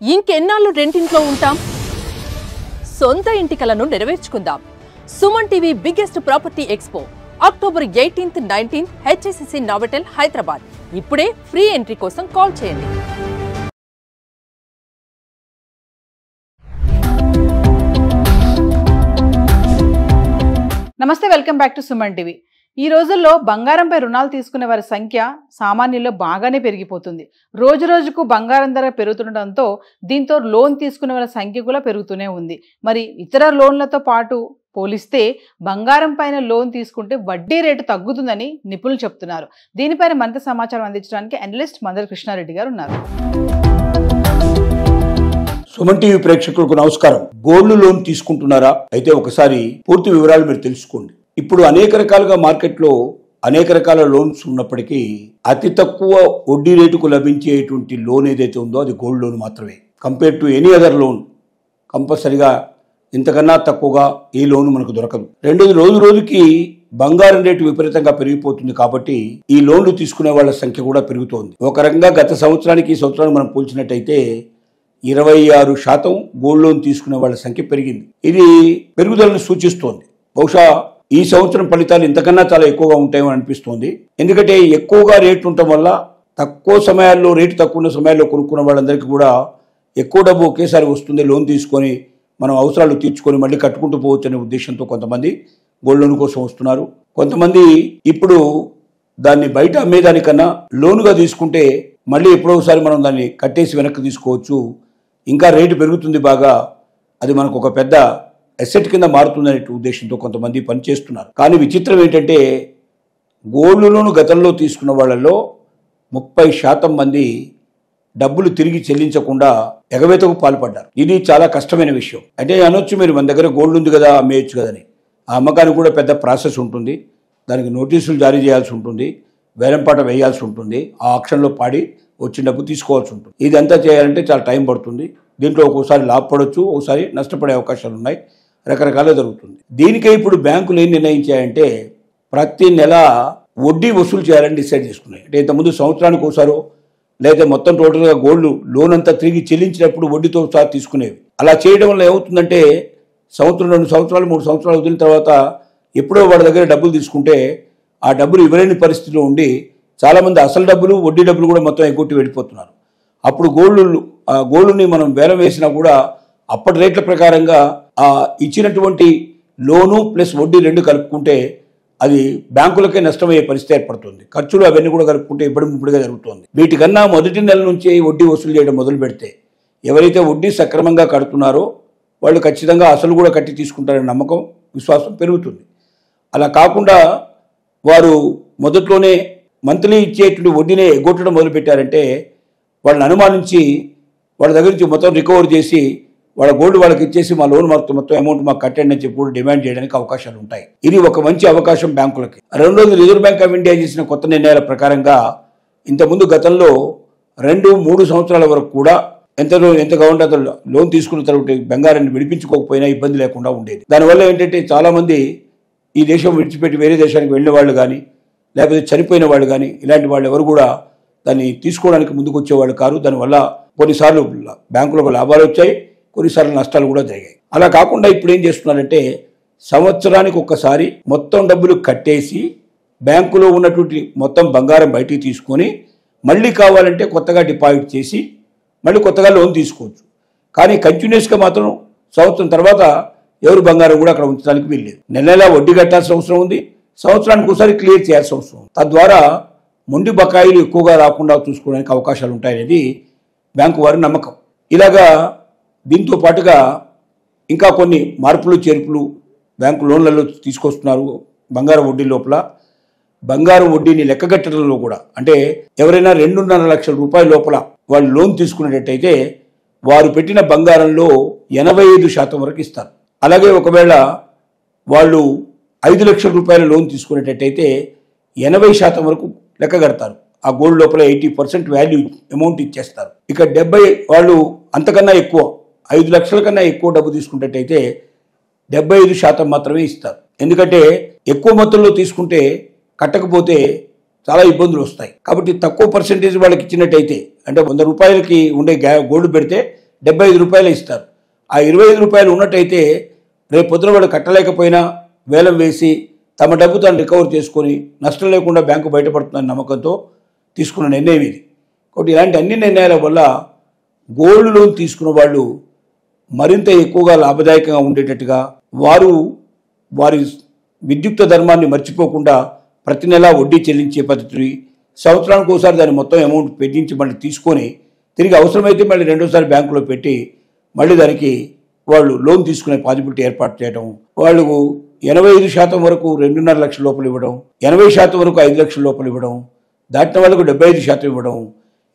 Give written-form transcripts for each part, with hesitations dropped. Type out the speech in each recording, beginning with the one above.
ఇంకెన్నాళ్ళు రెంటింట్లో ఉంటాం? సొంత ఇంటి కలను నెరవేర్చుకుందాం. Suman TV biggest property expo October 18th, 19th HSCC Novotel Hyderabad. ఇప్పుడే ఫ్రీ ఎంట్రీ కోసం కాల్ చేయండి. నమస్తే, welcome back to Suman TV. ఈ రోజుల్లో బంగారంపై రుణాలు తీసుకునే వారి సంఖ్య సామాన్యుల్లో బాగానే పెరిగిపోతుంది. రోజు రోజుకు బంగారం ధర పెరుగుతుండటంతో దీంతో లోన్ తీసుకునే వాళ్ళ సంఖ్య కూడా పెరుగుతూనే ఉంది. మరి ఇతర లోన్లతో పాటు పోలిస్తే బంగారం పైన లోన్ తీసుకుంటే వడ్డీ రేటు తగ్గుతుందని నిపుణులు చెప్తున్నారు. దీనిపైన మరింత సమాచారం అందించడానికి అనలిస్ట్ మందల కృష్ణారెడ్డి గారు ఉన్నారు. సుమన్ టీవీ ప్రేక్షకులకు నమస్కారం. గోల్డ్ లోన్ తీసుకుంటున్నారా? అయితే ఒకసారి పూర్తి వివరాలు మీరు తెలుసుకోండి. ఇప్పుడు అనేక రకాలుగా మార్కెట్లో అనేక రకాల లోన్స్ ఉన్నప్పటికీ అతి తక్కువ వడ్డీ రేటుకు లభించేటువంటి లోన్ ఏదైతే ఉందో అది గోల్డ్ లోన్ మాత్రమే. Compare to any other loan కంపల్సరిగా ఇంతకన్నా తక్కువగా ఏ లోన్ మనకు దొరకదు. రెండోది, రోజు రోజుకి బంగారం రేటు విపరీతంగా పెరిగిపోతుంది కాబట్టి ఈ లోన్లు తీసుకునే వాళ్ళ సంఖ్య కూడా పెరుగుతోంది. ఒక రకంగా గత సంవత్సరానికి ఈ సంవత్సరానికి మనం పోల్చినట్టయితే 26% గోల్డ్ లోన్ తీసుకునే వాళ్ళ సంఖ్య పెరిగింది. ఇది పెరుగుదలను సూచిస్తోంది. బహుశా ఈ సంవత్సరం ఫలితాలు ఇంతకన్నా చాలా ఎక్కువగా ఉంటాయని అనిపిస్తోంది. ఎందుకంటే ఎక్కువగా రేట్లు ఉండటం వల్ల తక్కువ సమయాల్లో, రేటు తక్కువ ఉన్న సమయాల్లో కొనుక్కున్న వాళ్ళందరికీ కూడా ఎక్కువ డబ్బు ఒకేసారి వస్తుంది. లోన్ తీసుకొని మనం అవసరాలు తీర్చుకొని మళ్ళీ కట్టుకుంటూ పోవచ్చు అనే ఉద్దేశంతో కొంతమంది గోల్డ్ లోన్ కోసం వస్తున్నారు. కొంతమంది ఇప్పుడు దాన్ని బయట అమ్మేదానికన్నా లోనుగా తీసుకుంటే మళ్ళీ ఎప్పుడో ఒకసారి మనం దాన్ని కట్టేసి వెనక్కి తీసుకోవచ్చు, ఇంకా రేటు పెరుగుతుంది బాగా, అది మనకు ఒక పెద్ద అసెట్ కింద మారుతుందనే ఉద్దేశంతో కొంతమంది పనిచేస్తున్నారు. కానీ విచిత్రం ఏంటంటే గోల్డ్ లోన్ గతంలో తీసుకున్న వాళ్ళలో 30% మంది డబ్బులు తిరిగి చెల్లించకుండా ఎగవేతకు పాల్పడ్డారు. ఇది చాలా కష్టమైన విషయం. అంటే అనొచ్చు, మీరు మన దగ్గర గోల్డ్ ఉంది కదా అమ్మేయచ్చు కదని. ఆ అమ్మకానికి కూడా పెద్ద ప్రాసెస్ ఉంటుంది. దానికి నోటీసులు జారీ చేయాల్సి ఉంటుంది, వేలంపాట వేయాల్సి ఉంటుంది, ఆ ఆక్షన్లో పాడి వచ్చిన డబ్బు తీసుకోవాల్సి ఉంటుంది. ఇదంతా చేయాలంటే చాలా టైం పడుతుంది. దీంట్లో ఒక్కోసారి లాభపడవచ్చు, ఒకసారి నష్టపడే అవకాశాలు ఉన్నాయి. రకరకాలుగా జరుగుతుంది. దీనికే ఇప్పుడు బ్యాంకులు ఏం నిర్ణయించాయంటే ప్రతి నెల వడ్డీ వసూలు చేయాలని డిసైడ్ చేసుకున్నాయి. అంటే ఇంతకుముందు సంవత్సరానికి ఒకసారో లేదా మొత్తం టోటల్గా గోల్డ్ లోన్ అంతా తిరిగి చెల్లించినప్పుడు వడ్డీతో ఒకసారి తీసుకునేవి. అలా చేయడం వల్ల ఏమవుతుందంటే సంవత్సరం, 2 సంవత్సరాలు, 3 సంవత్సరాలు వదిలిన తర్వాత ఎప్పుడో వాళ్ళ దగ్గర డబ్బులు తీసుకుంటే ఆ డబ్బులు ఇవ్వలేని పరిస్థితిలో ఉండి చాలామంది అసలు డబ్బులు, వడ్డీ డబ్బులు కూడా మొత్తం ఎగ్గొట్టి వెళ్ళిపోతున్నారు. అప్పుడు గోల్డ్ని మనం వేలం వేసినా కూడా అప్పటి రేట్ల ప్రకారంగా ఇచ్చినటువంటి లోను ప్లస్ వడ్డీ 2 కలుపుకుంటే అది బ్యాంకులకే నష్టమయ్యే పరిస్థితి ఏర్పడుతుంది. ఖర్చులు అవన్నీ కూడా కలుపుకుంటే ఇప్పుడుగా జరుగుతుంది. వీటికన్నా మొదటి నెల నుంచి వడ్డీ వసూలు చేయడం మొదలు పెడితే ఎవరైతే వడ్డీ సక్రమంగా కడుతున్నారో వాళ్ళు ఖచ్చితంగా అసలు కూడా కట్టి తీసుకుంటారనే నమ్మకం, విశ్వాసం పెరుగుతుంది. అలా కాకుండా వారు మొదట్లోనే మంత్లీ ఇచ్చేటువంటి వడ్డీనే ఎగ్గొట్టడం మొదలుపెట్టారంటే వాళ్ళని అనుమానించి వాళ్ళ దగ్గర నుంచి మొత్తం రికవర్ చేసి వాళ్ళ గోల్డ్ వాళ్ళకి ఇచ్చేసి మా లోన్ మొత్తం అమౌంట్ మాకు కట్టండి అని చెప్పి కూడా డిమాండ్ చేయడానికి అవకాశాలు ఉంటాయి. ఇది ఒక మంచి అవకాశం బ్యాంకులకి. రెండోది, రిజర్వ్ బ్యాంక్ ఆఫ్ ఇండియా చేసిన కొత్త నిర్ణయాల ప్రకారంగా ఇంతకుముందు గతంలో 2-3 సంవత్సరాల వరకు కూడా ఎంత కావాలంటే అంత లోన్ తీసుకున్న తర్వాత బంగారాన్ని విడిపించుకోకపోయినా ఇబ్బంది లేకుండా ఉండేది. దానివల్ల ఏంటంటే చాలామంది ఈ దేశం విడిచిపెట్టి వేరే దేశానికి వెళ్ళిన వాళ్ళు కానీ లేకపోతే చనిపోయిన వాళ్ళు కానీ ఇలాంటి వాళ్ళు ఎవరు కూడా దాన్ని తీసుకోవడానికి ముందుకు వచ్చేవాళ్ళు కారు. దానివల్ల కొన్నిసార్లు బ్యాంకులకు లాభాలు వచ్చాయి, కొన్నిసార్లు నష్టాలు కూడా జరిగాయి. అలా కాకుండా ఇప్పుడు ఏం చేస్తున్నారంటే సంవత్సరానికి ఒక్కసారి మొత్తం డబ్బులు కట్టేసి బ్యాంకులో ఉన్నటువంటి మొత్తం బంగారం బయటికి తీసుకొని మళ్ళీ కావాలంటే కొత్తగా డిపాజిట్ చేసి మళ్ళీ కొత్తగా లోన్ తీసుకోవచ్చు. కానీ కంటిన్యూస్గా మాత్రం సంవత్సరం తర్వాత ఎవరు బంగారం కూడా అక్కడ ఉంచడానికి వీల్లేదు. నెల వడ్డీ కట్టాల్సిన అవసరం ఉంది, సంవత్సరానికి ఒకసారి క్లియర్ చేయాల్సిన అవసరం ఉంది. తద్వారా మొండి బకాయిలు ఎక్కువగా రాకుండా చూసుకోవడానికి అవకాశాలు ఉంటాయనేది బ్యాంకు వారి నమ్మకం. ఇలాగా దీంతో పాటుగా ఇంకా కొన్ని మార్పులు చేర్పులు బ్యాంకు లోన్లలో తీసుకొస్తున్నారు. బంగారం వడ్డీ లోపల బంగారం వడ్డీని లెక్కగట్టడంలో కూడా, అంటే ఎవరైనా 2.5 లక్షల రూపాయల లోపల వాళ్ళు లోన్ తీసుకునేటట్టయితే వారు పెట్టిన బంగారంలో 85% వరకు ఇస్తారు. అలాగే ఒకవేళ వాళ్ళు 5 లక్షల రూపాయల లోన్ తీసుకునేటట్టయితే 80% వరకు లెక్క కడతారు. ఆ గోల్డ్ లోపల 80% వాల్యూ అమౌంట్ ఇచ్చేస్తారు. ఇక 70 వాళ్ళు అంతకన్నా ఎక్కువ 5 లక్షల కన్నా ఎక్కువ డబ్బు తీసుకున్నట్టయితే 75% మాత్రమే ఇస్తారు. ఎందుకంటే ఎక్కువ మొత్తంలో తీసుకుంటే కట్టకపోతే చాలా ఇబ్బందులు వస్తాయి. కాబట్టి తక్కువ పర్సెంటేజ్ వాళ్ళకి ఇచ్చినట్టయితే, అంటే 100 రూపాయలకి ఉండే గోల్డ్ పెడితే 75 రూపాయలు ఇస్తారు. ఆ 25 రూపాయలు ఉన్నట్టయితే రేపు పొద్దున వాడు కట్టలేకపోయినా వేలం వేసి తమ డబ్బు తాను రికవర్ చేసుకొని నష్టం లేకుండా బ్యాంకు బయటపడుతుందని నమ్మకంతో తీసుకున్న నిర్ణయం ఇది. కాబట్టి ఇలాంటి అన్ని నిర్ణయాల వల్ల గోల్డ్ లోన్ తీసుకున్న వాళ్ళు మరింత ఎక్కువగా లాభదాయకంగా ఉండేటట్టుగా వారి విద్యుక్త ధర్మాన్ని మర్చిపోకుండా ప్రతి నెలా వడ్డీ చెల్లించే పద్ధతి, సంవత్సరానికి ఒకసారి దాని మొత్తం అమౌంట్ పెంచి మళ్ళీ తీసుకొని తిరిగి అవసరమైతే మళ్ళీ రెండోసారి బ్యాంకులో పెట్టి మళ్ళీ దానికి వాళ్ళు లోన్ తీసుకునే పాసిబిలిటీ ఏర్పాటు చేయడం, వాళ్ళు 85% వరకు 2.5 లక్షల లోపల ఇవ్వడం, 80% వరకు 5 లక్షల లోపల ఇవ్వడం, దాటిన వాళ్ళకు 75% ఇవ్వడం,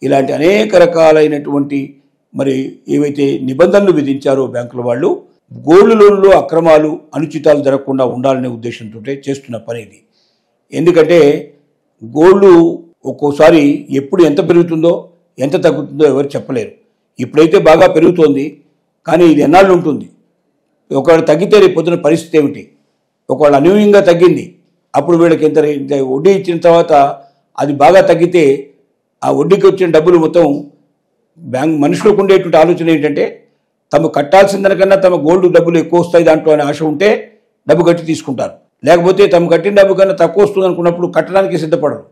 ఇలాంటి అనేక రకాలైనటువంటి మరి ఏవైతే నిబంధనలు విధించారో బ్యాంకుల వాళ్ళు గోల్డ్ లోన్లో అక్రమాలు అనుచితాలు జరగకుండా ఉండాలనే ఉద్దేశంతో చేస్తున్న పని ఇది. ఎందుకంటే గోల్డ్ ఒక్కోసారి ఎప్పుడు ఎంత పెరుగుతుందో ఎంత తగ్గుతుందో ఎవరు చెప్పలేరు. ఇప్పుడైతే బాగా పెరుగుతోంది, కానీ ఇది ఎన్నాళ్ళు ఉంటుంది? ఒకవేళ తగ్గితే రేపు పొద్దున పరిస్థితి ఏమిటి? ఒకవేళ అనూహ్యంగా తగ్గింది, అప్పుడు వీళ్ళకి ఎంత వడ్డీ ఇచ్చిన తర్వాత అది బాగా తగ్గితే ఆ వడ్డీకి వచ్చిన డబ్బులు మొత్తం మనుషులకు ఉండేటువంటి ఆలోచన ఏంటంటే తమ కట్టాల్సిన దానికన్నా తమ గోల్డ్ డబ్బులు ఎక్కువ వస్తాయి దాంట్లో అనే ఆశ ఉంటే డబ్బు కట్టి తీసుకుంటారు. లేకపోతే తమ కట్టిన డబ్బు కన్నా తక్కువ వస్తుంది అనుకున్నప్పుడు కట్టడానికి సిద్ధపడరు,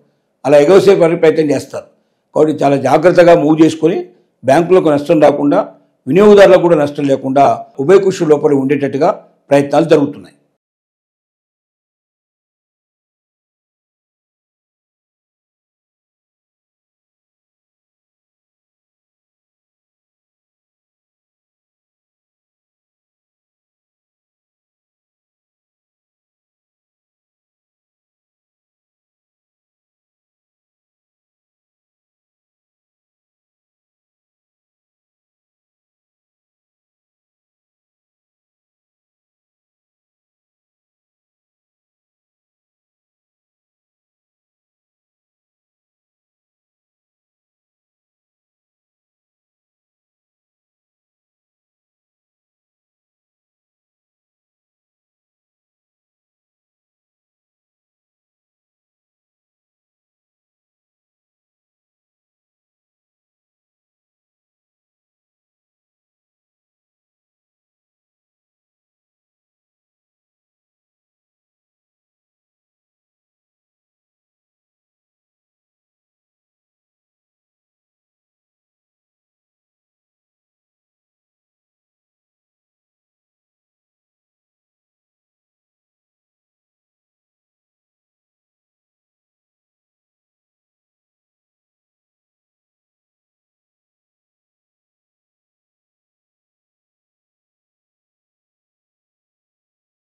అలా ఎగవసే ప్రయత్నం చేస్తారు. కాబట్టి చాలా జాగ్రత్తగా మూవ్ చేసుకొని బ్యాంకులకు నష్టం రాకుండా, వినియోగదారులకు కూడా నష్టం లేకుండా ఉభయకుషుల లోపల ఉండేటట్టుగా ప్రయత్నాలు జరుగుతున్నాయి.